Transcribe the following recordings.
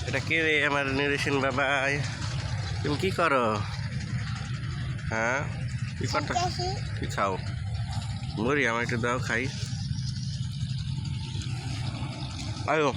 এটা কে রে আমার নিরেশন বাবাই? তুমি কি করো? হ্যাঁ কি করো? কি খাও? মুড়ি আমার একটু দাও খাই। আয়ো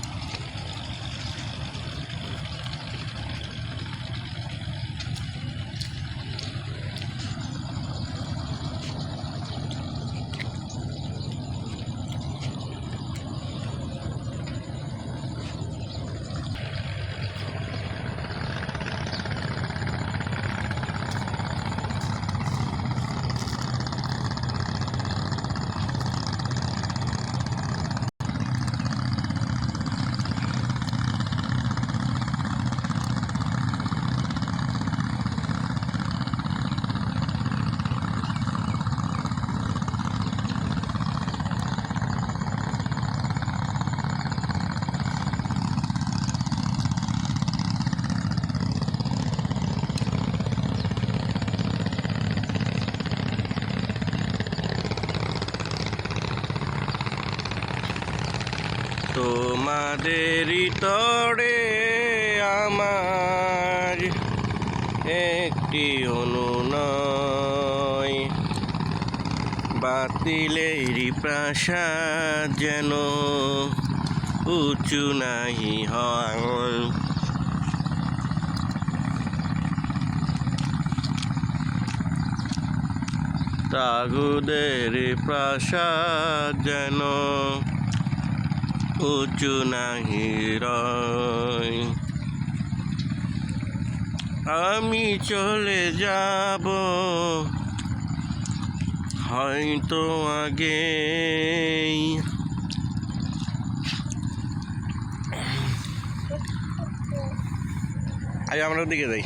তোমাদেরই তরে আমার একটি অনুনয়, বাতিলেরই প্রাসাদ যেন উঁচু নাহি হয়। তাগুদের প্রাসাদ যেন উঁচু নাহি রয়। আমি চলে যাব হয়তো আগেই, আজ আমরা দিকে যাই।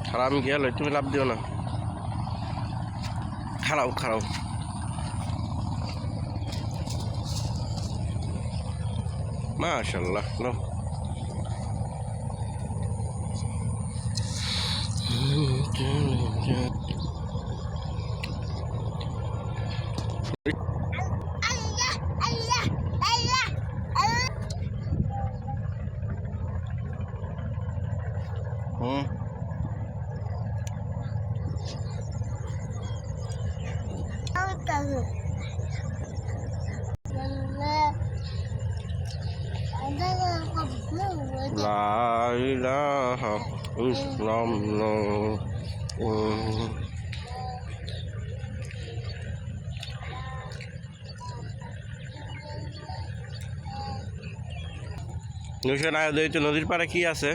খারাপ আমি গেল, তুমি লাভ দিও না। খারাপ খারাপ মাশাআল্লাহ। লো La ilaha illallah. নিউশন আয়োজিত নদীর পাড়ে কি আছে?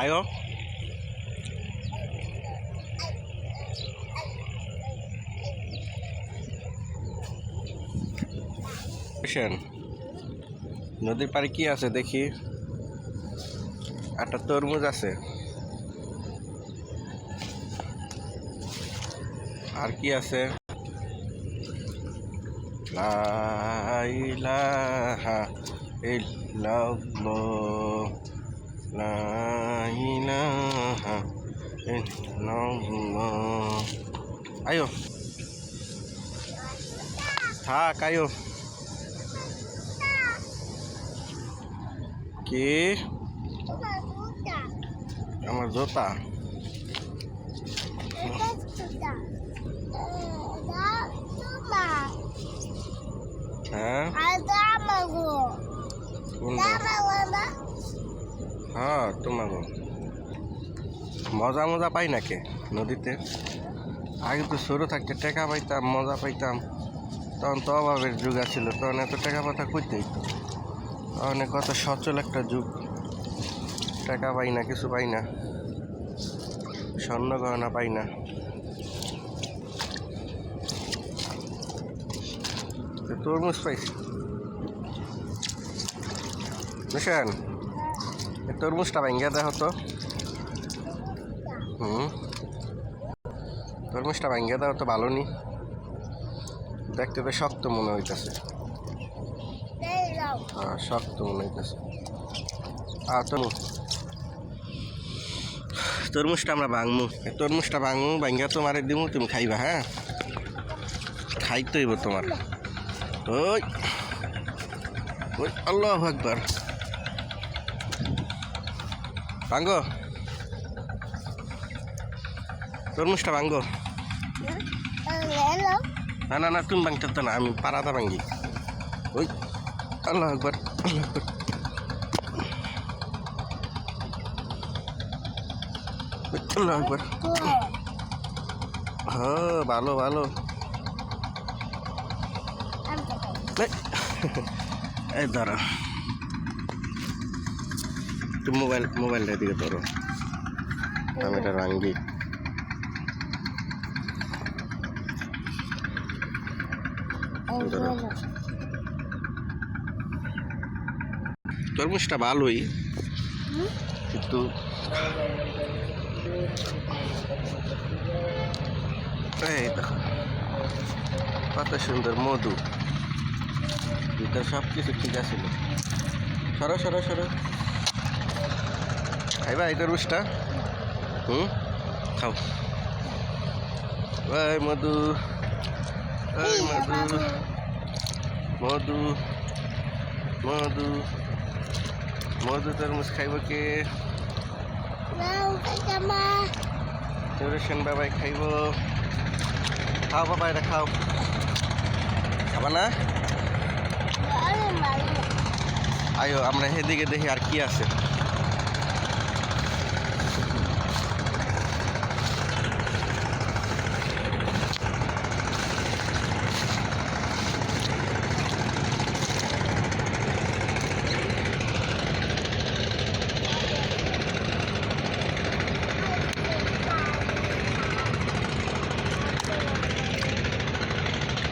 আয়ো নদীর পাড়ে কি আছে দেখি। একটা তরমুজ আছে, আর কি আছে? লা ইলাহা ইল্লাল্লাহ, লা ইলাহা ইল্লাল্লাহ। আয়ো থাক, আয়ো। কি আমার জোতা? হ্যাঁ হ্যাঁ তোমার মজা মজা পাই নাকি নদীতে? আগে তো ছোটো থাকতে টাকা পাইতাম, মজা পাইতাম, তখন তো অভাবের যুগ ছিল, তখন এত টাকা পাতা করতেই তো। তখন কত সচল একটা যুগ, টাকা পাই না, কিছু পাই না, স্বর্ণ গহনা পাই না। তরমুজ পাইছি। বুঝছেন, তরমুজটা ভাঙ্গিয়া দেখো তো। তরমুজটা ভাঙ্গিয়া দাও তো, ভালো নি দেখতে তো শক্ত মনে হইতেছে। শক্ত মনে হইতেছে। তরমুজটা আমরা ভাঙমু, তরমুজটা ভাঙমু, ভাঙ্গা তোমারে দিমু, তুমি খাইবা। হ্যাঁ, খাইতে হইব তোমার। ওই ওই আল্লাহু আকবার, ভাঙ্গো তরমুজটা ভাঙ্গো। না না না, তুমি ভাঙতে তো না, আমি পাড়াটা ভাঙ্গি। ওই আল্লাহু আকবার, আল্লাহু আকবার। আল্লাহু আকবার। হ্যাঁ, ভালো ভালো। এই ধরো, তুমি মোবাইলটা দিকে ধরো, আমি এটা ভাঙ্গি। তরমুজটা ভালোই, কিন্তু এই দেখো কত সুন্দর মধু, ভিতরে সব কিছু ঠিক আছে। সরো সরো সরো, খাইবা এই তরমুজটা? খাও। ওই মধু, ওই মধু, মধু মধু মধু তরমুজ খাইব কে? নুরুশন বাবাই খাইব। খাও বাবা, এটা খাও। খাবা না? আয়ো আমরা সেদিকে দেখি আর কি আছে।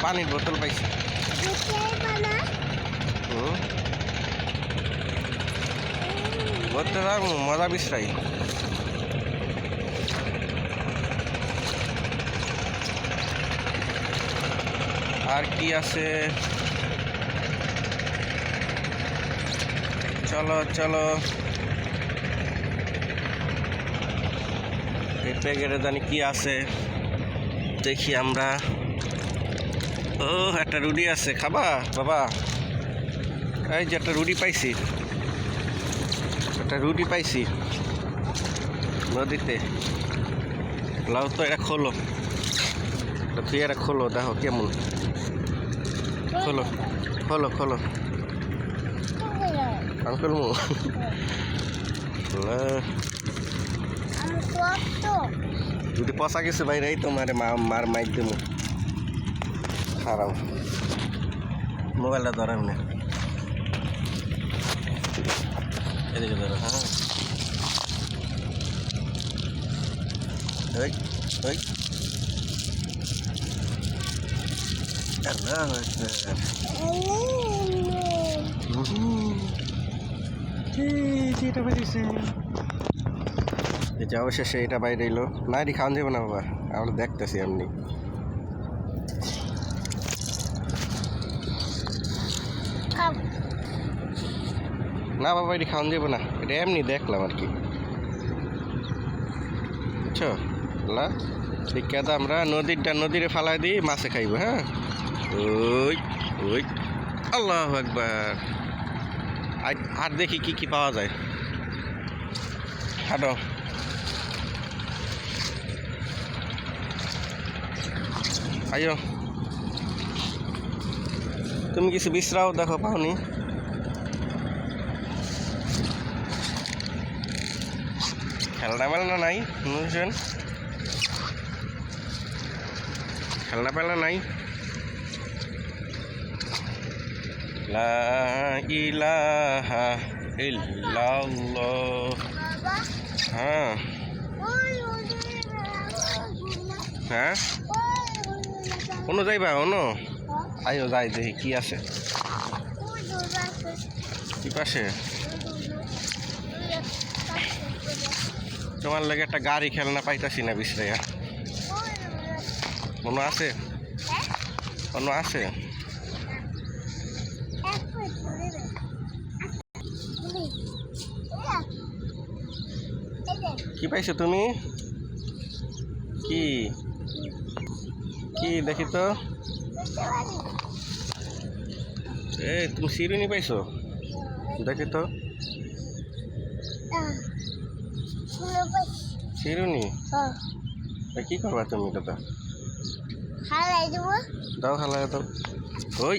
পানির বোতল পাইছি। ঘুরতে যাবো, মজা বিশ্রাই। আর কি আছে? চলো চলো, এই প্যাকেটে জানি কি আছে, দেখি আমরা। ও, একটা রুটি আছে, খাবা বাবা? এই যে একটা রুটি পাইছি, একটা রুটি পাইছি নদীতে। লাও তো, এটা খোলো, তুই এটা খোলো, দেখো কেমন। খোলো খোলো খোলো, আঙ্কেল মু রুটি পচা গেছে বাইরে, এই তোমার মার মাইক দেবো। খারাপ, মোবাইলটা ধরেন না, এদিকে ধরো। হ্যাঁ, ওই ওই এটা অবশেষে এটা বাইরে এলো। না, এটি খাওয়ান যাবে না বাবা, আমরা দেখতেছি এমনি। না বাবা, এটি খাওয়ান যাবে না, এটা এমনি দেখলাম আর কি, বুঝছো? ঠিক আছে, আমরা নদীরে ফালাই দিই, মাছে খাইব। হ্যাঁ, ওই ওই আল্লাহু আকবার। আর দেখি কি কি পাওয়া যায়। হাঁটো, আইও, তুমি কিছু বিশ্রাও, দেখো পাওনি? খেলনা মেলনা নাই, বুঝছেন? খেলনা পেলনা নাই। লা ইলাহা ইল্লাল্লাহ। হ্যাঁ হ্যাঁ, কোনো যাইবা? অনো আইও, যাই দেখি কি আছে। কি পাশে? তোমার লাগে একটা গাড়ি খেলনা পাইতাছি না বিশ্রাইয়া। অন্য আছে? অন্য আছে? কি পাইছো তুমি? কি কি দেখি তো। তুমি চিরুনি পাইছো? দেখি তো চিরুনি। কি করবা তুমি দাদা? দাও খালাই দাও। ওই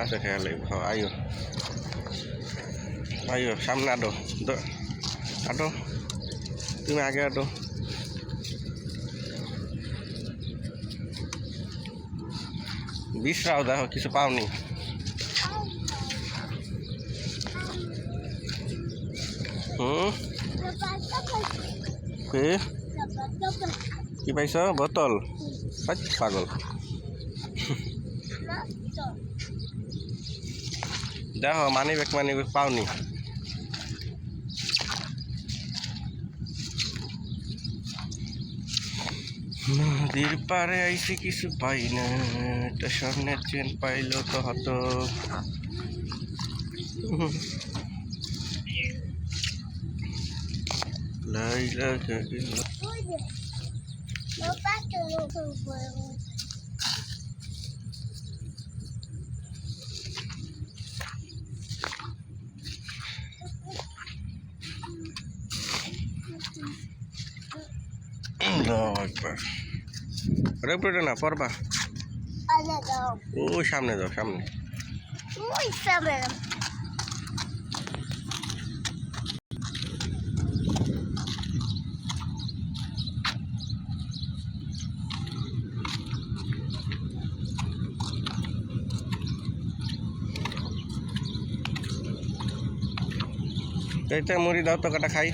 আচ্ছা খেয়া লাগবে। আইও আইও সামনে আডো আডো, তুমি আগে আডো। বিশ্রাও, দেখো কিছু পাওনি। কি পাইছ? বোতল? পাগল। দেখো মানি ব্যাগ পাওনি। নদীর পারে আইসি কিছু পাই না, একটা স্বর্ণের চেন পাইলো তো হতো। লাইলা একবার না পড়বা। ও সামনে যাও, সামনে। এইটা মুড়ি দাও তো, কাটা খাই।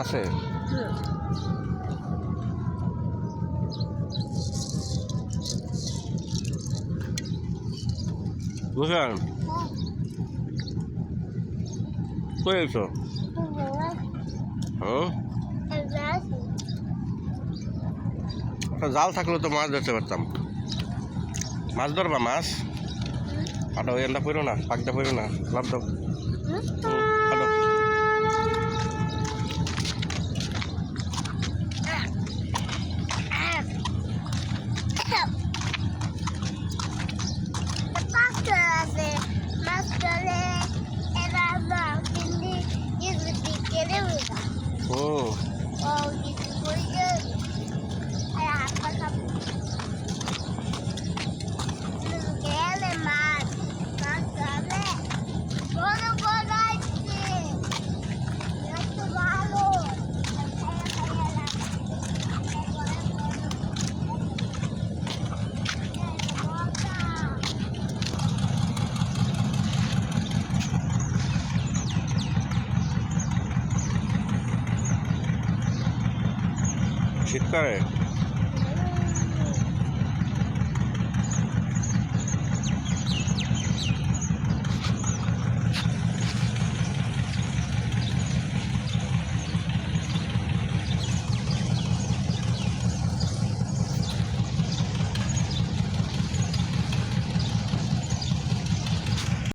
আছে বুঝলেন? কই আছো? জাল থাকলে তো মাছ ধরতে পারতাম। মাছ ধরবা? মাছ হাঁটো, এনটা পড়ো না, পাকটা পড়ো না, লাভ দাও। হাঁটো। শীতকালে